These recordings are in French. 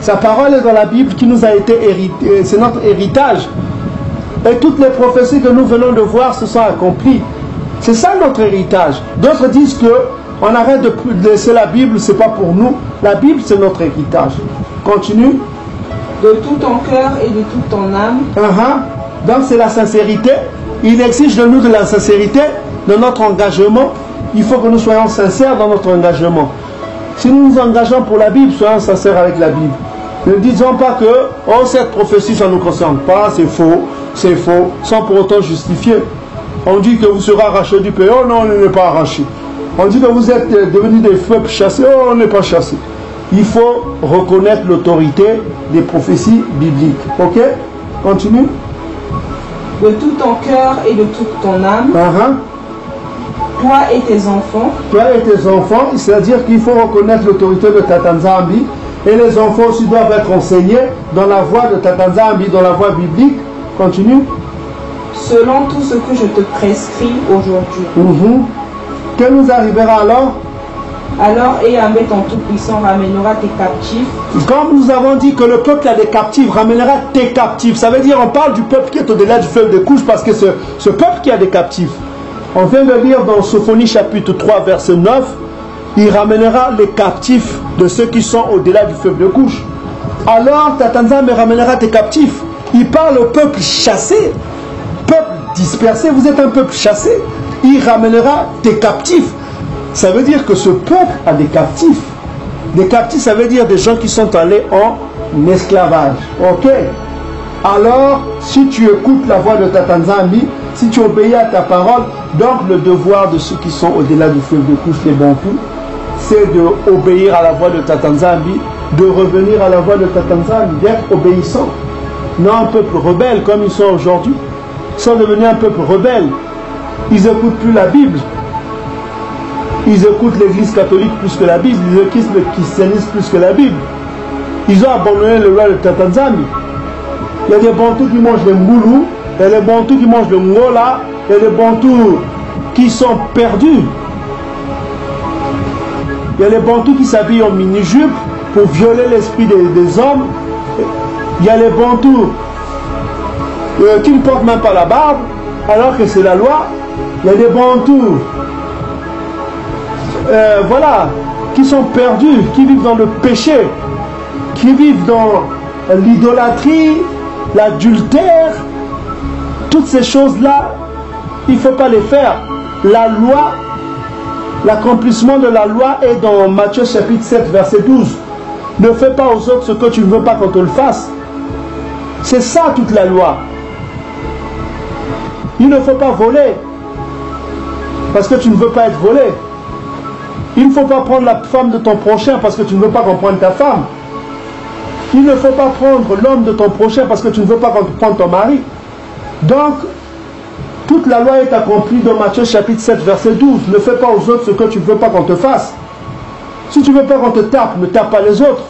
Sa parole est dans la Bible qui nous a été héritée, c'est notre héritage. Et toutes les prophéties que nous venons de voir se sont accomplies. C'est ça notre héritage. D'autres disent que on arrête de laisser la Bible, c'est pas pour nous. La Bible, c'est notre héritage. Continue. De tout ton cœur et de toute ton âme. Donc c'est la sincérité. Il exige de nous de la sincérité, de notre engagement. Il faut que nous soyons sincères dans notre engagement. Si nous nous engageons pour la Bible, soyons sincères avec la Bible. Ne disons pas que oh, cette prophétie, ça ne nous concerne pas, c'est faux, sans pour autant justifier. On dit que vous serez arrachés du pays, oh non, on n'est pas arrachés. On dit que vous êtes devenus des peuples chassés, oh, on n'est pas chassés. Il faut reconnaître l'autorité des prophéties bibliques. Ok? Continue. De tout ton cœur et de toute ton âme. Toi et tes enfants. Toi et tes enfants, c'est-à-dire qu'il faut reconnaître l'autorité de Tata Nzambi. Et les enfants aussi doivent être enseignés dans la voie de Tata Nzambi, dans la voie biblique. Continue. Selon tout ce que je te prescris aujourd'hui. Que nous arrivera alors? Alors Yahvé ton Tout-Puissant ramènera tes captifs. Comme nous avons dit que le peuple a des captifs, ramènera tes captifs. Ça veut dire on parle du peuple qui est au-delà du fleuve de couche parce que ce peuple qui a des captifs. On vient de lire dans Sophonie chapitre 3 verset 9, il ramènera les captifs de ceux qui sont au-delà du fleuve de couche. Alors Tata Nzambi ramènera tes captifs. Il parle au peuple chassé, peuple dispersé, vous êtes un peuple chassé. Il ramènera tes captifs. Ça veut dire que ce peuple a des captifs. Des captifs, ça veut dire des gens qui sont allés en esclavage. Ok? Alors, si tu écoutes la voix de Tata Nzambi, si tu obéis à ta parole, donc le devoir de ceux qui sont au-delà du fleuve de couche, les Bantous, c'est d'obéir à la voix de Tata Nzambi, de revenir à la voix de Tata Nzambi, d'être obéissant. Non un peuple rebelle comme ils sont aujourd'hui. Ils sont devenus un peuple rebelle. Ils n'écoutent plus la Bible. Ils écoutent l'église catholique plus que la Bible. Ils écoutent le christianisme plus que la Bible. Ils ont abandonné le roi de Tata Nzambi. Il y a des Bantous qui mangent le moulou. Il y a des Bantous qui mangent le ngola. Il y a des Bantous qui sont perdus. Il y a des Bantous qui s'habillent en mini-jupe pour violer l'esprit des hommes. Il y a les Bantous qui ne portent même pas la barbe alors que c'est la loi. Il y a des Bantous qui sont perdus, qui vivent dans le péché, qui vivent dans l'idolâtrie, l'adultère. Toutes ces choses-là, il ne faut pas les faire. La loi, l'accomplissement de la loi est dans Matthieu chapitre 7 verset 12. Ne fais pas aux autres ce que tu ne veux pas qu'on te le fasse. C'est ça toute la loi. Il ne faut pas voler parce que tu ne veux pas être volé. Il ne faut pas prendre la femme de ton prochain parce que tu ne veux pas qu'on prenne ta femme. Il ne faut pas prendre l'homme de ton prochain parce que tu ne veux pas qu'on prenne ton mari. Donc, toute la loi est accomplie dans Matthieu chapitre 7 verset 12. Ne fais pas aux autres ce que tu ne veux pas qu'on te fasse. Si tu ne veux pas qu'on te tape, ne tape pas les autres.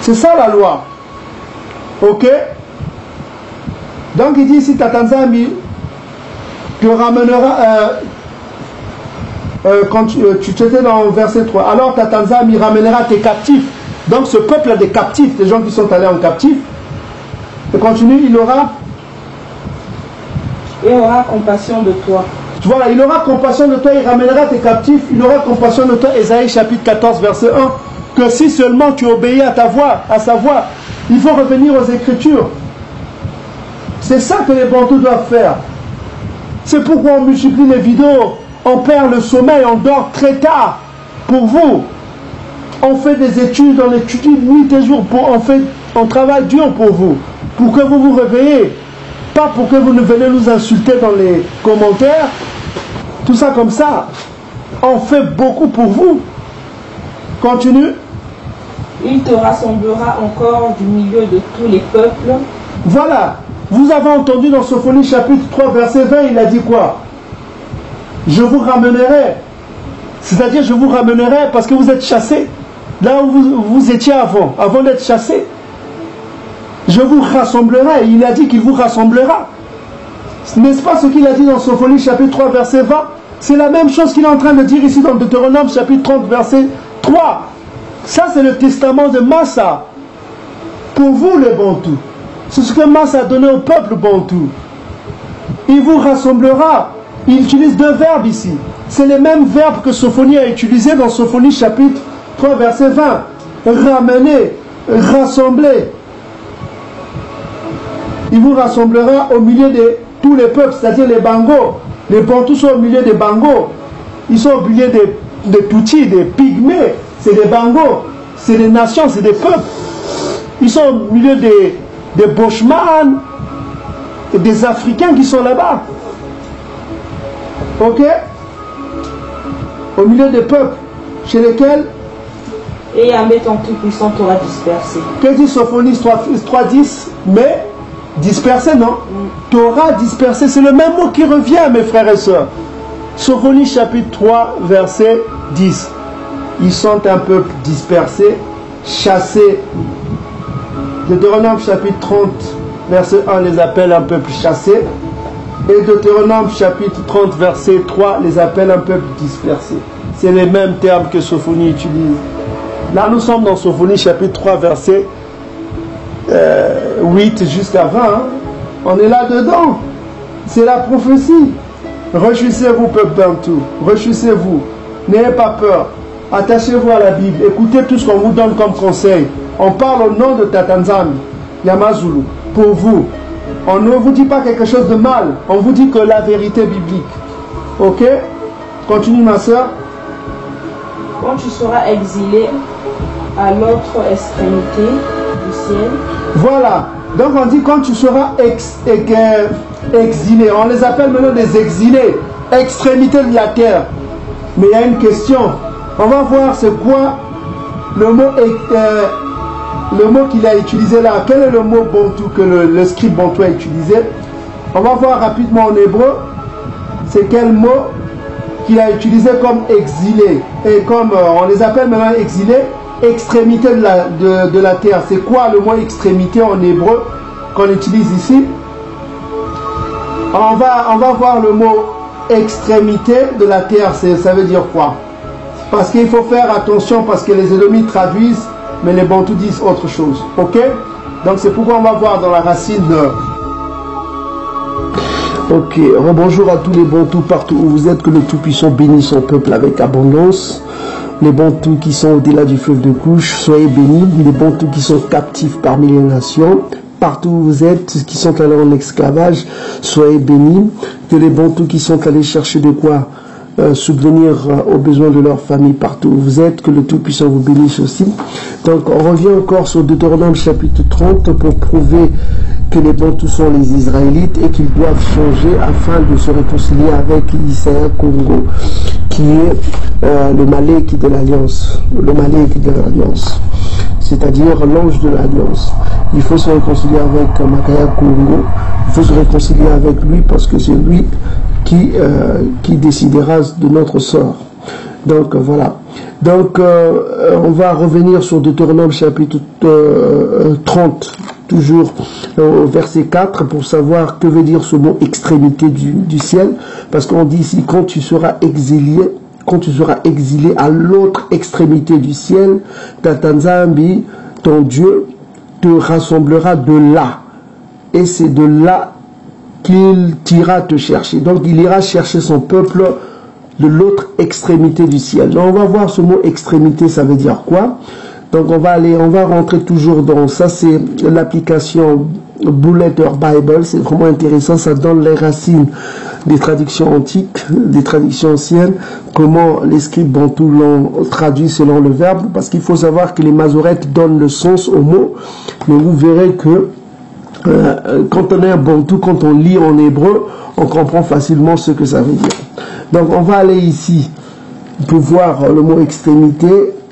C'est ça la loi. Ok? Donc il dit ici, Tata Nzambi te ramènera, quand tu étais dans le verset 3, alors Tata Nzambi ramènera tes captifs. Donc ce peuple a des captifs, des gens qui sont allés en captif. Et continue, il aura compassion de toi. Voilà, il aura compassion de toi, il ramènera tes captifs, il aura compassion de toi, Ésaïe chapitre 14 verset 1, que si seulement tu obéis à ta voix, à sa voix, il faut revenir aux Écritures. C'est ça que les Bantous doivent faire. C'est pourquoi on multiplie les vidéos, on perd le sommeil, on dort très tard pour vous. On fait des études, on étudie nuit et jour, on travaille dur pour vous, pour que vous vous réveillez. Pas pour que vous ne venez nous insulter dans les commentaires, tout ça comme ça. On fait beaucoup pour vous. Continue. Il te rassemblera encore du milieu de tous les peuples. Voilà. Vous avez entendu dans Sophonie chapitre 3 verset 20, il a dit quoi? Je vous ramènerai. C'est-à-dire je vous ramènerai parce que vous êtes chassés. Là où vous étiez avant d'être chassés. Je vous rassemblerai. Il a dit qu'il vous rassemblera. N'est-ce pas ce qu'il a dit dans Sophonie chapitre 3 verset 20? C'est la même chose qu'il est en train de dire ici dans Deutéronome chapitre 30 verset 3. Ça, c'est le testament de Massa. Pour vous, les Bantous. C'est ce que Massa a donné au peuple Bantou. Il vous rassemblera. Il utilise deux verbes ici. C'est les mêmes verbes que Sophonie a utilisé dans Sophonie chapitre 3, verset 20. Ramener, rassembler. Il vous rassemblera au milieu de tous les peuples, c'est-à-dire les Bangos. Les Bantous sont au milieu des Bangos. Ils sont au milieu des Tutsis, des Pygmées. C'est des Bangos. C'est des nations, c'est des peuples. Ils sont au milieu des Boshman, des Africains qui sont là-bas. Ok? Au milieu des peuples, chez lesquels et Yahvé ton Tout-Puissant t'aura dispersé. Que dit Sophonie 3.10? Mais dispersé, non? T'aura dispersé, c'est le même mot qui revient, mes frères et sœurs. Sophonie chapitre 3, verset 10. Ils sont un peuple dispersé, chassé. Deutéronome chapitre 30, verset 1 les appelle un peuple chassé. Et Deutéronome chapitre 30, verset 3 les appelle un peuple dispersé. C'est les mêmes termes que Sophonie utilise. Là, nous sommes dans Sophonie chapitre 3, verset 8 jusqu'à 20. Hein. On est là-dedans. C'est la prophétie. Réjouissez-vous, peuple Bantou. Réjouissez-vous. N'ayez pas peur. Attachez-vous à la Bible. Écoutez tout ce qu'on vous donne comme conseil. On parle au nom de Tatanzam, Yamazulu, pour vous. On ne vous dit pas quelque chose de mal. On vous dit que la vérité biblique. Ok? Continue, ma soeur. Quand tu seras exilé à l'autre extrémité du ciel. Voilà. Donc on dit quand tu seras exilé. On les appelle maintenant des exilés. Extrémité de la terre. Mais il y a une question. On va voir c'est quoi le mot qu'il a utilisé là. Quel est le mot Bantou que le scribe Bantou a utilisé? On va voir rapidement en hébreu. C'est quel mot qu'il a utilisé comme exilé. Et comme on les appelle maintenant exilés, extrémité de la terre. C'est quoi le mot extrémité en hébreu qu'on utilise ici? On va voir le mot extrémité de la terre. Ça veut dire quoi? Parce qu'il faut faire attention parce que les Édomites traduisent, mais les Bantous disent autre chose. Ok? Donc c'est pourquoi on va voir dans la racine de... Ok, bonjour à tous les Bantous partout où vous êtes, que le Tout-Puissant bénisse son peuple avec abondance. Les Bantous qui sont au-delà du fleuve de couche, soyez bénis. Les Bantous qui sont captifs parmi les nations, partout où vous êtes, qui sont allés en esclavage, soyez bénis. Que les Bantous qui sont allés chercher de quoi subvenir aux besoins de leur famille partout où vous êtes, que le Tout-Puissant vous bénisse aussi. Donc on revient encore sur Deutéronome chapitre 30 pour prouver que les Bantous sont les Israélites et qu'ils doivent changer afin de se réconcilier avec Issaïa Congo, qui est le Malek de l'Alliance, c'est-à-dire l'ange de l'Alliance. Il faut se réconcilier avec Makaya Congo, il faut se réconcilier avec lui parce que c'est lui qui décidera de notre sort. Donc voilà. Donc on va revenir sur Deutéronome chapitre 30, toujours au verset 4, pour savoir que veut dire ce mot extrémité du ciel, parce qu'on dit ici quand tu seras exilé à l'autre extrémité du ciel, Tatanzambi, ton Dieu, te rassemblera de là. Et c'est de là qu'il ira te chercher. Donc il ira chercher son peuple de l'autre extrémité du ciel. Donc on va voir ce mot extrémité, ça veut dire quoi? Donc on va rentrer toujours dans ça, c'est l'application Blue Letter Bible, c'est vraiment intéressant, ça donne les racines des traductions antiques, des traductions anciennes, comment les scribes bantous l'ont traduit selon le verbe, parce qu'il faut savoir que les masorettes donnent le sens au mot, mais vous verrez que quand on est un bantou, quand on lit en hébreu, on comprend facilement ce que ça veut dire. Donc on va aller ici pour voir le mot extrémité.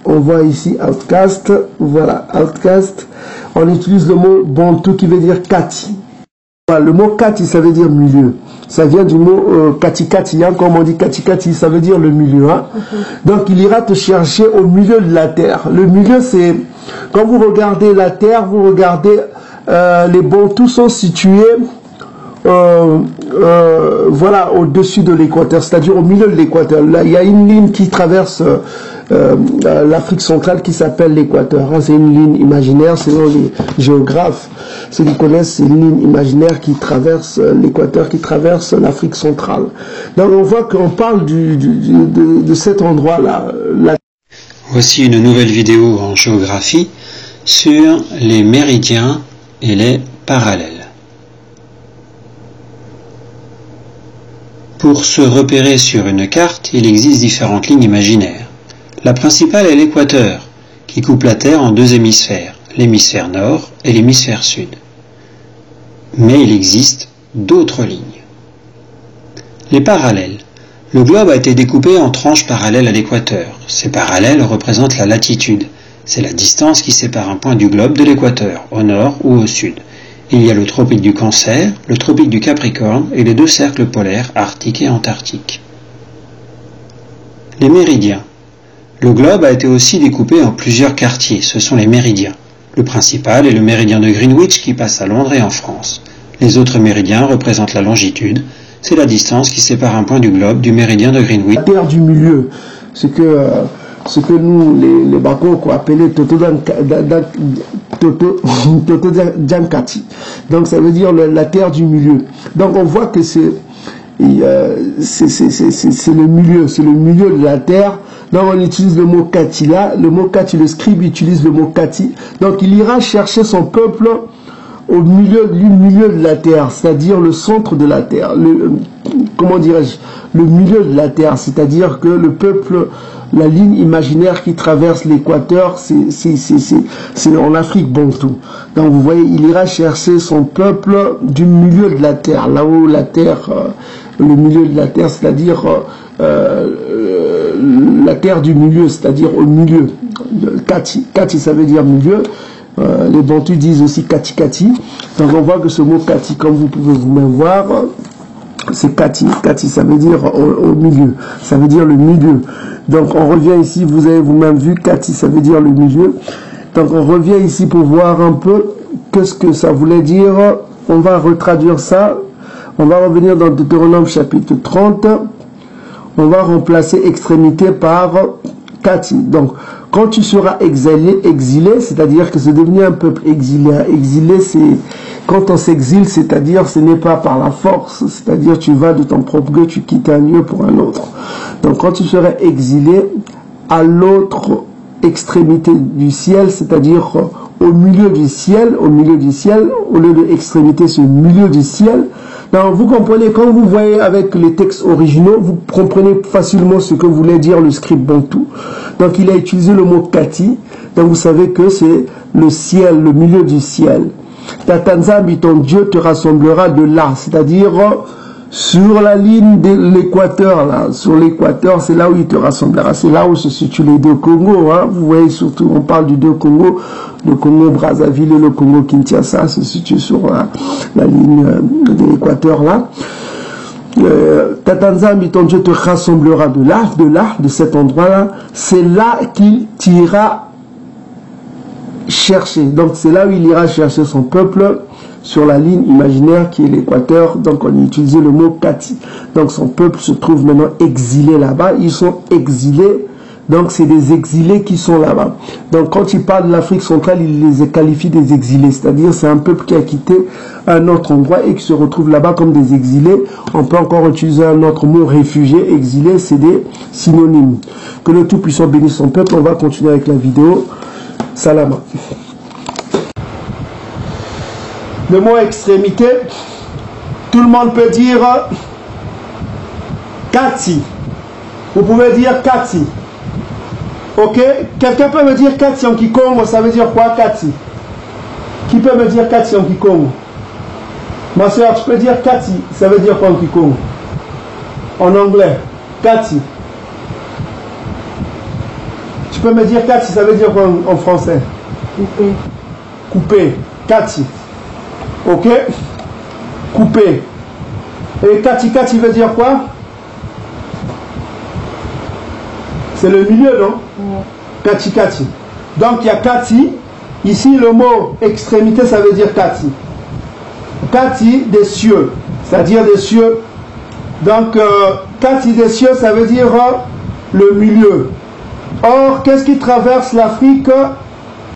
On voit ici outcast, voilà, outcast. On utilise le mot bantou qui veut dire kati. Voilà, le mot kati, ça veut dire milieu. Ça vient du mot kati-kati, hein, comme on dit kati-kati, ça veut dire le milieu. Hein. Donc il ira te chercher au milieu de la terre. Le milieu, c'est, quand vous regardez la terre, vous regardez, les bantous sont situés voilà, au-dessus de l'équateur, c'est-à-dire au milieu de l'équateur. Là, il y a une ligne qui traverse l'Afrique centrale qui s'appelle l'équateur. Hein, c'est une ligne imaginaire, selon les géographes. Ceux qui connaissent, c'est une ligne imaginaire qui traverse l'équateur, qui traverse l'Afrique centrale. Donc on voit qu'on parle de cet endroit-là. Voici une nouvelle vidéo en géographie sur les méridiens et les parallèles. Pour se repérer sur une carte, il existe différentes lignes imaginaires. La principale est l'équateur, qui coupe la Terre en deux hémisphères, l'hémisphère nord et l'hémisphère sud. Mais il existe d'autres lignes. Les parallèles. Le globe a été découpé en tranches parallèles à l'équateur. Ces parallèles représentent la latitude. C'est la distance qui sépare un point du globe de l'équateur, au nord ou au sud. Il y a le tropique du Cancer, le tropique du Capricorne et les deux cercles polaires arctiques et antarctiques. Les méridiens. Le globe a été aussi découpé en plusieurs quartiers, ce sont les méridiens. Le principal est le méridien de Greenwich qui passe à Londres et en France. Les autres méridiens représentent la longitude, c'est la distance qui sépare un point du globe du méridien de Greenwich. La terre du milieu, ce que nous, les Bako, appelait Toto Djankati. Donc ça veut dire la terre du milieu. Donc on voit que c'est le milieu de la terre. Donc on utilise le mot Kati là. Le mot Kati, le scribe utilise le mot Kati. Donc il ira chercher son peuple au milieu de la terre, c'est-à-dire le centre de la terre. Comment dirais-je, le milieu de la terre, c'est-à-dire que le peuple, la ligne imaginaire qui traverse l'équateur, c'est en Afrique bantou. Donc vous voyez, il ira chercher son peuple du milieu de la terre, là où la terre, le milieu de la terre, c'est-à-dire la terre du milieu, c'est-à-dire au milieu. Kati, Kati ça veut dire milieu. Les Bantus disent aussi Kati Kati. Donc on voit que ce mot Kati, comme vous pouvez vous-même voir, c'est Kati. Kati, ça veut dire au milieu. Ça veut dire le milieu. Donc on revient ici, vous avez vous-même vu, Kati, ça veut dire le milieu. Donc on revient ici pour voir un peu qu'est-ce que ça voulait dire. On va retraduire ça. On va revenir dans Deutéronome chapitre 30. On va remplacer extrémité par Kati. Donc quand tu seras exilé, c'est-à-dire que c'est devenu un peuple exilé. Exilé, c'est quand on s'exile, c'est-à-dire ce n'est pas par la force, c'est-à-dire tu vas de ton propre gré, tu quittes un lieu pour un autre. Donc quand tu seras exilé à l'autre extrémité du ciel, c'est-à-dire au milieu du ciel, au lieu de extrémité, c'est au milieu du ciel. Donc vous comprenez, quand vous voyez avec les textes originaux, vous comprenez facilement ce que voulait dire le scribe bantou. Donc il a utilisé le mot Kati, donc vous savez que c'est le ciel, le milieu du ciel. Tatanzambi, ton Dieu te rassemblera de là, c'est-à-dire sur la ligne de l'équateur, là, sur l'équateur, c'est là où il te rassemblera, c'est là où se situent les deux Congos, hein. Vous voyez surtout, on parle du deux Congos, le Congo Brazzaville et le Congo Kinshasa se situent sur la ligne de l'équateur, là. Tatanzambi, ton Dieu te rassemblera de cet endroit-là, c'est là qu'il t'ira chercher, donc c'est là où il ira chercher son peuple, sur la ligne imaginaire qui est l'équateur. Donc on a utilisé le mot Kati. Donc son peuple se trouve maintenant exilé là-bas. Ils sont exilés. Donc c'est des exilés qui sont là-bas. Donc quand il parle de l'Afrique centrale, il les qualifie des exilés. C'est-à-dire c'est un peuple qui a quitté un autre endroit et qui se retrouve là-bas comme des exilés. On peut encore utiliser un autre mot, réfugié, exilé, c'est des synonymes. Que le Tout-Puissant bénisse son peuple. On va continuer avec la vidéo. Salama. Le mot extrémité, tout le monde peut dire Kati. Vous pouvez dire Kati. Ok? Quelqu'un peut me dire Kati en Kikongo, ça veut dire quoi Kati? Qui peut me dire Kati en Kikongo? Ma soeur, tu peux dire Kati, ça veut dire quoi en Kikongo? En anglais, Kati. Tu peux me dire Kati, ça veut dire quoi en français? Coupé. Coupé, Kati. Ok? Coupé. Et Kati Kati veut dire quoi? C'est le milieu, non? Kati Kati. Donc il y a Kati. Ici le mot extrémité, ça veut dire Kati. Kati des cieux. c'est-à-dire des cieux. Donc, quartier des cieux, ça veut dire le milieu. Or, qu'est-ce qui traverse l'Afrique?